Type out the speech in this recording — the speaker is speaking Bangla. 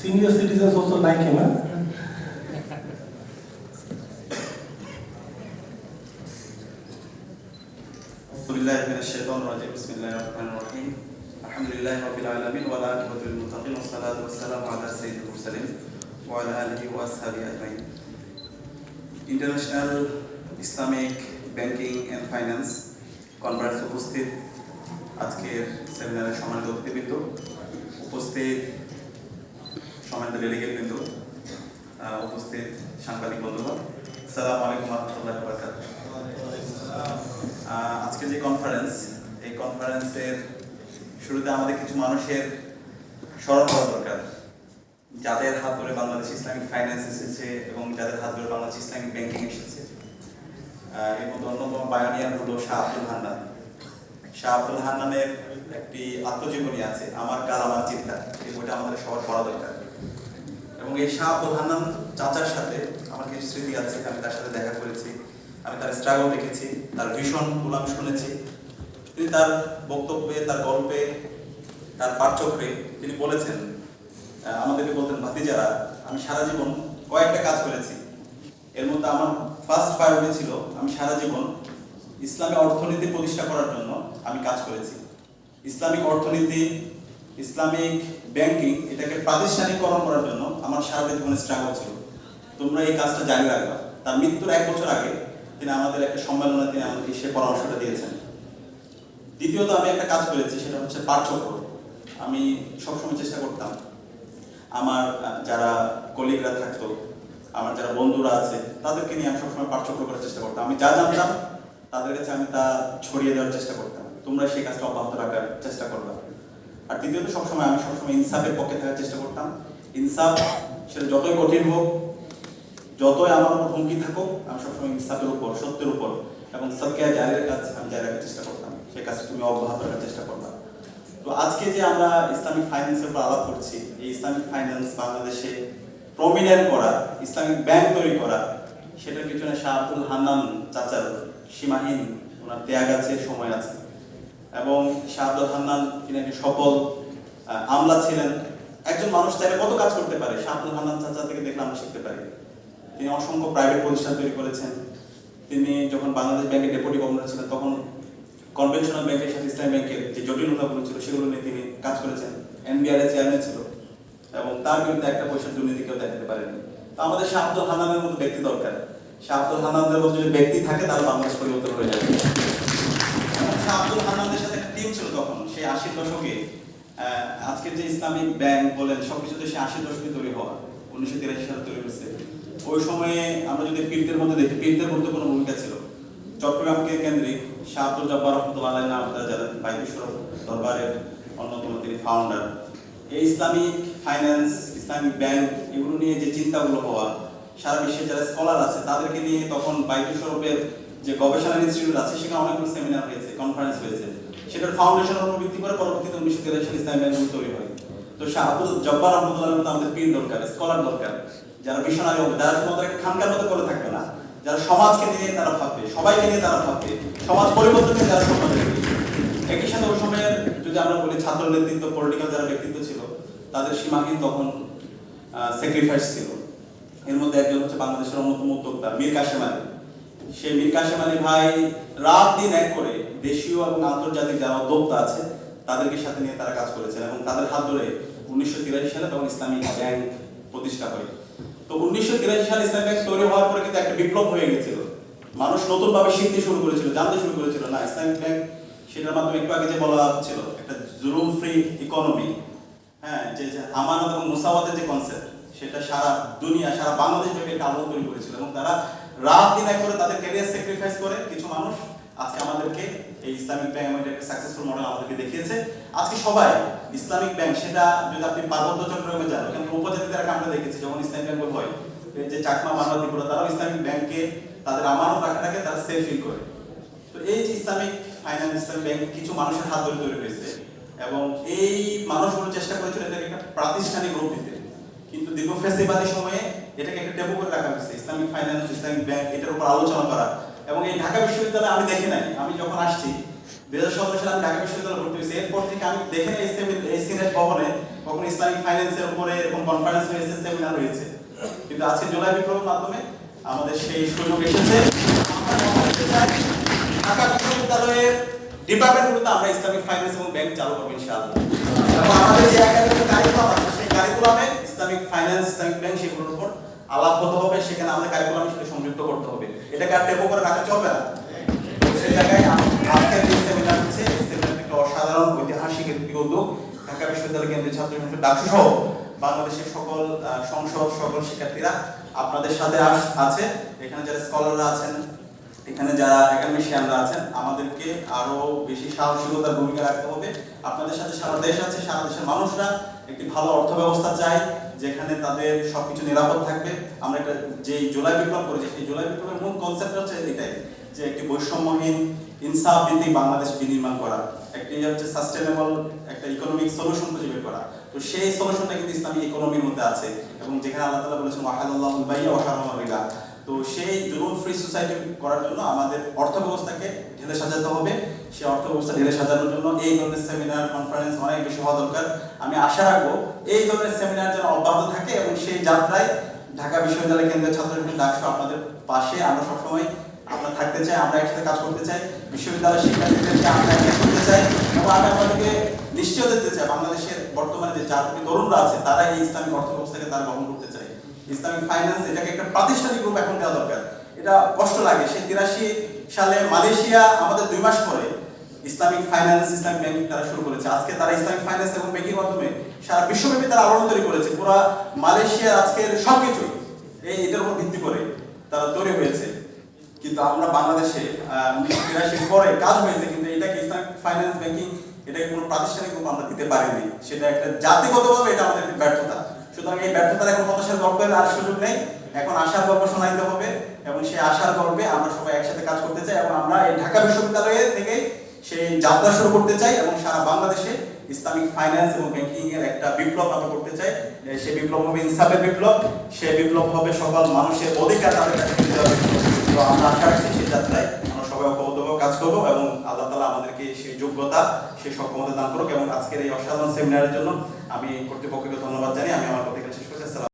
Senior citizens also like him, huh? Alhamdulillah Rabbil Alamin wa ala alihi muttaqin wa salatu wassalamu ala sayyidil mursalin wa ala alihi wa ashabihi ajma'in. International Islamic Banking and Finance Conference উপস্থিত আজকের সেমিনারে সম্মানিত অতিথিবৃন্দ, উপস্থিত সম্মানিত ডেলিগেটবৃন্দ, উপস্থিত সাংবাদিক বন্ধুগণ, আসসালামু আলাইকুম ওয়া রাহমাতুল্লাহি ওয়া বারাকাতুহু। আজকে যে কনফারেন্স, এই কনফারেন্সের শুরুতে আমাদের কিছু মানুষের স্মরণ করা দরকার, যাদের হাত ধরে বাংলাদেশ ইসলামিক ফাইন্যান্স এসেছে এবং যাদের হাত ধরে বাংলাদেশ ইসলামিক ব্যাংকিং এসেছে। এর মধ্যে অন্যতম বায়ানিয়ার হলো শাহ আব্দুল হান্নান। শাহ আব্দুল হান্নানের একটি আত্মজীবনী আছে, আমার কাল আমার চিন্তা, এই বইটা আমাদের সবার পড়া দরকার। এবং এই শাহ আব্দুল হান্নান চাচার সাথে আমার কিছু স্মৃতি আছে, আমি তার সাথে দেখা করেছি, আমি তার স্ট্রাগল দেখেছি, তার ভীষণগুলো আমি শুনেছি। তিনি তার বক্তব্যে, তার গল্পে, তার পাঠচক্রে তিনি বলেছেন, আমাদেরকে বলতেন, ভাতিজারা, আমি সারা জীবন কয়েকটা কাজ করেছি, এর মধ্যে আমার ফার্স্ট প্রায়োরিটি ছিল আমি সারা জীবন ইসলামী অর্থনীতি প্রতিষ্ঠা করার জন্য আমি কাজ করেছি। ইসলামিক অর্থনীতি, ইসলামিক ব্যাংকিং, এটাকে প্রাতিষ্ঠানিকরণ করার জন্য আমার সারা জীবনে স্ট্রাগল ছিল। তোমরা এই কাজটা জারি রাখবা। তার মৃত্যুর 1 বছর আগে তিনি আমাদের একটা সম্মেলনে তিনি আমাদেরকে সে পরামর্শটা দিয়েছেন। দ্বিতীয়ত আমি একটা কাজ করেছি, সেটা হচ্ছে পাঠচক্র। আমি সবসময় চেষ্টা করতাম আমার যারা কলিগরা থাকতো, আমার যারা বন্ধুরা আছে, তাদেরকে নিয়ে আমি সবসময় পাঠচক্র করার চেষ্টা করতাম। আমি যা জানতাম তাদের কাছে আমি তা ছড়িয়ে দেওয়ার চেষ্টা করতাম। তোমরা সেই কাজটা অব্যাহত রাখার চেষ্টা করবা। আর দ্বিতীয়ত আমি সবসময় ইনসাফের পক্ষে থাকার চেষ্টা করতাম। ইনসাফ সেটা যতই কঠিন হোক, যতই আমার উপর হুমকি থাকুক, আমি সবসময় ইনসাফের উপর, সত্যের উপর এবং সবকে জারির কাজ আমি জারি রাখার চেষ্টা করতাম। সেই কাজটা তুমি অব্যাহত রাখার চেষ্টা করবা। তো আজকে যে আমরা ইসলামিক ফাইন্যান্সের উপর আলাপ করছি, এই ইসলামিক ফাইন্যান্স বাংলাদেশে প্রমিনেন্ট করা, ইসলামিক ব্যাংক তৈরি করা, সেটার পিছনে শাহ আব্দুল হান্নান চাচার সীমাহীন ওনার ত্যাগ আছে, সময় আছে। এবং শাহ আব্দুল হান্নান তিনি একটি সফল আমলা ছিলেন। একজন মানুষ চাইলে কত কাজ করতে পারে, শাহ আব্দুল হান্নান চাচা থেকে দেখলে আমরা শিখতে পারি। তিনি অসংখ্য প্রাইভেট প্রতিষ্ঠান তৈরি করেছেন। তিনি যখন বাংলাদেশ ব্যাংকের ডেপুটি গভর্নর ছিলেন, তখন কনভেনশনাল ব্যাংকের সাথে ইসলামী ব্যাংকের যে জটিলতাগুলো ছিল সেগুলো নিয়ে তিনি কাজ করেছেন। এনবিআর এর চেয়ারম্যান ছিল এবং তার বিরুদ্ধে একটা পয়সার দুর্নীতি কেউ দেখাতে পারেনি। তো আমাদের শাহ আব্দুল হান্নানের মতো ব্যক্তি দরকার। শাহ আব্দুল হান্নানদের মতো যদি ব্যক্তি থাকে তাহলে বাংলাদেশ পরিবর্তন হয়ে যাবে। শাহ আব্দুল হান্নানদের সাথে একটা টিম ছিল তখন, সেই 80-র দশকে। আজকের যে ইসলামিক ব্যাংক বলেন, সবকিছু তো সেই 80-র দশকে তৈরি হওয়া, 1983 সালে তৈরি হয়েছে। ওই সময়ে আমরা যদি পীরদের মধ্যে দেখি, পীরদের গুরুত্বপূর্ণ ভূমিকা ছিল। চট্টগ্রামকে কেন্দ্রিক শাহ আব্দুল জব্বার রহমতুল্লাহ আলাইহির নাম আপনারা জানেন, বাইতুশ্বর দরবারের অন্যতম তিনি ফাউন্ডার। এই ইসলামিক ফাইন্যান্স, ইসলামিক ব্যাংক, এগুলো নিয়ে যে চিন্তাগুলো হওয়া, সারা বিশ্বের যারা স্কলার আছে তাদেরকে নিয়ে তখন বাইতুশ্বরের যে গবেষণা ইনস্টিটিউট আছে, সেখানে অনেকগুলো সেমিনার হয়েছে, কনফারেন্স হয়েছে। সেটার ফাউন্ডেশনের উপর ভিত্তি করে পরবর্তীতে 1983 সালে ইসলামিক ব্যাংক তৈরি হয়। তো শাহ আব্দুল জব্বার রহমতুল্লাহর মতো আমাদের পীর দরকার, স্কলার দরকার, যারা মিশনারি হবে, যারা শুধুমাত্র একটা খানকার মতো করে থাকবে না, যারা সমাজকে নিয়ে তারা ভাববে, সবাইকে নিয়ে তারা ভাববে, সমাজ পরিবর্তনে যারা স্বপ্ন দেখবে। একই সাথে ওই সময়ের যদি আমরা বলি ছাত্র নেতৃত্ব, পলিটিক্যাল যারা ব্যক্তিত্ব ছিল, তাদের সীমাহীন তখন স্যাক্রিফাইস ছিল। এর মধ্যে একজন হচ্ছে বাংলাদেশের অন্যতম উদ্যোক্তা মীর কাসেম আলী। সেই মীর কাসেম আলী ভাই রাত দিন এক করে দেশীয় এবং আন্তর্জাতিক যারা উদ্যোক্তা আছে তাদেরকে সাথে নিয়ে তারা কাজ করেছেন এবং তাদের হাত ধরে 1983 সালে তখন ইসলামিক ব্যাংক প্রতিষ্ঠা হয়। তো 1983 সালে ইসলামিক ব্যাংক তৈরি হওয়ার পরে কিন্তু একটা বিপ্লব হয়ে গেছিল। মানুষ নতুনভাবে শিখতে শুরু করেছিল, জানতে শুরু করেছিল, না ইসলামিক ব্যাংক, সেটার মাধ্যমে একটু আগে যে বলা হচ্ছিল একটা জুলুম ফ্রি ইকোনমি, হ্যাঁ, যে আমানত এবং মুসাওয়াতের যে কনসেপ্ট, সেটা সারা দুনিয়া, সারা বাংলাদেশ ব্যাপী একটা আলোড়ন তৈরি করেছিল। এবং তারা রাত দিন এক করে তাদের ক্যারিয়ার স্যাক্রিফাইস করে কিছু মানুষ আজকে আমাদেরকে এই ইসলামিক ব্যাংক আমাদের একটা সাকসেসফুল মডেল আমাদেরকে দেখিয়েছে। আজকে সবাই ইসলামিক ব্যাংক, সেটা যদি আপনি পার্বত্য চট্টগ্রামে যান, কিন্তু উপজাতিদের আমরা দেখেছি যখন ইসলামিক ব্যাংক হয়, যে চাকমা বাংলাদেশ, তারাও ইসলামিক ব্যাংকে তাদের আমানত রাখাটাকে তারা সেফ ফিল করে। তো এই যে ইসলামিক ফাইন্যান্স, ইসলামিক ব্যাংক কিছু মানুষের হাত ধরে তৈরি হয়েছে এবং এই মানুষগুলো চেষ্টা করেছিল এটাকে একটা প্রাতিষ্ঠানিক রূপ দিতে। কিন্তু দীর্ঘ ফেস্টিভালি সময়ে এটাকে একটা টেবু করে রাখা হয়েছে, ইসলামিক ফাইন্যান্স, ইসলামিক ব্যাংক, এটার উপর আলোচনা করা। এবং এই ঢাকা বিশ্ববিদ্যালয়ে আমি দেখি নাই, আমি যখন আসছি 2017 সালে আমি ঢাকা বিশ্ববিদ্যালয়ে ভর্তি হয়েছি, এরপর থেকে আমি দেখি নাই এই সিনেট ভবনে কখনো ইসলামিক ফাইন্যান্সের উপরে এরকম কনফারেন্স হয়েছে, সেমিনার হয়েছে, কিন্তু আজকে জুলাই বিপ্লবের মাধ্যমে আমাদের সেই সুযোগ এসেছে। আমরা বলতে চাই ঢাকা বিশ্ববিদ্যালয়ের ডিপার্টমেন্টগুলোতে আমরা ইসলামিক ফাইন্যান্স এবং ব্যাংক চালু করবো ইনশাআল্লাহ। এবং আমাদের যে একাডেমিক কারিকুলাম আছে সেই কারিকুলামে ইসলামিক ফাইন্যান্স, ইসলামিক ব্যাংক সেগুলোর উপর আলাপ হতে হবে, সেখানে আমাদের কারিকুলামে সেটা সংযুক্ত করতে হবে। এটাকে আর টেপো করে রাখা চলবে না। সেই জায়গায় আজকের যে সেমিনার হচ্ছে, এই সেমিনারটি একটা অসাধারণ ঐতিহাসিক একটি উদ্যোগ। ঢাকা বিশ্ববিদ্যালয় কেন্দ্রীয় ছাত্র সংসদ ডাকসু সহ বাংলাদেশের সকল সংসদ, সকল শিক্ষার্থীরা আপনাদের সাথে আছে। এখানে যারা স্কলাররা আছেন, এখানে যারা একাডেমিশিয়ানরা আছেন, আমাদেরকে আরো বেশি সাহসিকতার ভূমিকা রাখতে হবে। আপনাদের সাথে সারা দেশ আছে, সারা দেশের মানুষরা একটি ভালো অর্থ ব্যবস্থা চায়, যেখানে তাদের সবকিছু নিরাপদ থাকবে। আমরা একটা যে জুলাই বিপ্লব করেছি, সেই জুলাই বিপ্লবের মূল কনসেপ্ট হচ্ছে এটাই, যে একটি বৈষম্যহীন ইনসাফ ভিত্তিক বাংলাদেশ বিনির্মাণ করা, একটি হচ্ছে সাস্টেনেবল একটা ইকোনমিক সলিউশন খুঁজে বের করা। তো সেই সলিউশনটা কিন্তু ইসলামিক ইকোনমির মধ্যে আছে, এবং যেখানে আল্লাহ তাআলা বলেছেন ওয়াহালাল্লাহুল বাই'a ওয়া হারামার রিবা। তো সেই জুলুম ফ্রি সোসাইটি করার জন্য আমাদের অর্থ ব্যবস্থাকে ঢেলে সাজাতে হবে। সেই অর্থ ব্যবস্থা ঢেলে সাজানোর জন্য এই ধরনের সেমিনার, কনফারেন্স অনেক বেশি হওয়া দরকার। আমি আশা রাখবো এই ধরনের সেমিনার যেন অব্যাহত থাকে, এবং সেই যাত্রায় ঢাকা বিশ্ববিদ্যালয় কেন্দ্রীয় ছাত্র সংসদ ডাকসু আপনাদের পাশে আমরা সবসময় আমরা থাকতে চাই, আমরা একসাথে কাজ করতে চাই, বিশ্ববিদ্যালয়ের শিক্ষার্থীদেরকে আমরা একসাথে করতে চাই, এবং আমি আপনাদেরকে নিশ্চয় দিতে চাই বাংলাদেশের বর্তমানে যে জাতীয় তরুণরা আছে তারা এই ইসলামিক অর্থ ব্যবস্থাকে তারা গ্রহণ করতে চায়। ইসলামিক ফাইন্যান্স এটাকে একটা প্রাতিষ্ঠানিক রূপ এখন দেওয়া দরকার। এটা কষ্ট লাগে, সেই 83 সালে মালয়েশিয়া আমাদের 2 মাস পরে ইসলামিক ফাইন্যান্স, ইসলামিক ব্যাংকিং তারা শুরু করেছে। আজকে তারা ইসলামিক ফাইন্যান্স এবং ব্যাংকিং মাধ্যমে সারা বিশ্বব্যাপী তারা আলোড়ন তৈরি করেছে। পুরো মালয়েশিয়ার আজকের সবকিছু এটার উপর ভিত্তি করে তারা তৈরি হয়েছে। কিন্তু আমরা বাংলাদেশে 1983 পরে কাজ হয়েছে, কিন্তু এটাকে ইসলামিক ফাইন্যান্স, ব্যাংকিং এটাকে কোনো প্রাতিষ্ঠানিক রূপ আমরা দিতে পারিনি। সেটা একটা জাতিগতভাবে এটা আমাদের একটা ব্যর্থতা। সুতরাং এই ব্যর্থতার এখন হতাশার গল্পের আর সুযোগ নেই, এখন আশার গল্প শোনাইতে হবে, এবং সেই আশার গল্পে আমরা সবাই একসাথে কাজ করতে চাই, এবং আমরা এই ঢাকা বিশ্ববিদ্যালয় থেকে সেই যাত্রা শুরু করতে চাই, এবং সারা বাংলাদেশে ইসলামিক ফাইন্যান্স এবং ব্যাংকিং এর একটা বিপ্লব আমরা করতে চাই। সেই বিপ্লব হবে ইনসাফের বিপ্লব, সেই বিপ্লব হবে সকল মানুষের অধিকার তাদের কাছে ফিরে যাওয়ার বিপ্লব। তো আমরা আশা রাখছি সেই যাত্রায় আমরা সবাই ঐক্যবদ্ধভাবে কাজ করবো, এবং আল্লাহ তাআলা আমাদেরকে সেই যোগ্যতা, সেই সক্ষমতা দান করুক। এবং আজকের এই অসাধারণ সেমিনারের জন্য আমি কর্তৃপক্ষকে ধন্যবাদ জানাই। আমি আমার কথা শেষ করছি।